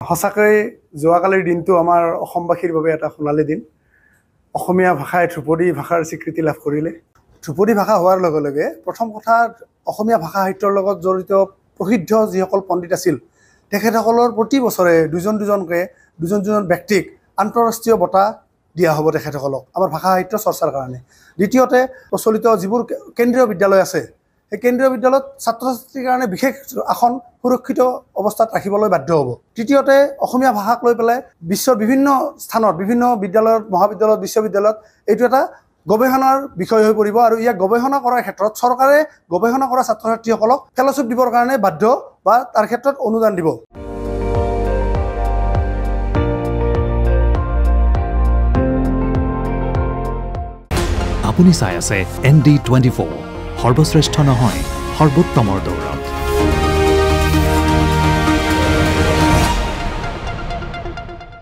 সঁচাকৈ যোৱাকালিৰ দিনটো আমাৰ অসমবাসীৰ বাবে এটা সোণালী দিন। অসমীয়া ভাষাই ধ্ৰুপদী ভাষাৰ স্বীকৃতি লাভ কৰিলে। ধ্ৰুপদী ভাষা হোৱাৰ লগে লগে প্ৰথম কথা অসমীয়া ভাষা সাহিত্যৰ লগত জড়িত প্ৰসিদ্ধ যিসকল পণ্ডিত আছিল তেখেতসকলৰ প্ৰতি বছৰে দুজন ব্যক্তিক আন্তঃৰাষ্ট্ৰীয় বঁটা দিয়া হ'ব তেখেতসকলক আমাৰ ভাষা সাহিত্য চৰ্চাৰ কাৰণে। দ্বিতীয়তে প্ৰচলিত যিবোৰ কেন্দ্ৰীয় বিদ্যালয় আছে সেই কেন্দ্ৰীয় বিদ্যালয়ত ছাত্ৰ ছাত্ৰীৰ কাৰণে বিশেষ আসন সুৰক্ষিত অৱস্থাত ৰাখিবলৈ বাধ্য হ'ব। তৃতীয়তে অসমীয়া ভাষাক লৈ পেলাই বিশ্বৰ বিভিন্ন স্থানত বিভিন্ন বিদ্যালয়ত মহাবিদ্যালয়ত বিশ্ববিদ্যালয়ত এইটো এটা গৱেষণাৰ বিষয় হৈ পৰিব আৰু ইয়াক গৱেষণা কৰাৰ ক্ষেত্ৰত চৰকাৰে গৱেষণা কৰা ছাত্ৰ ছাত্ৰীসকলক ফেলোশ্বিপ দিবৰ কাৰণে বাধ্য বা তাৰ ক্ষেত্ৰত অনুদান দিব। আপুনি চাই আছে ND24 সৰ্বশ্ৰেষ্ঠ নহয় সৰ্বোত্তমৰ দৌৰ।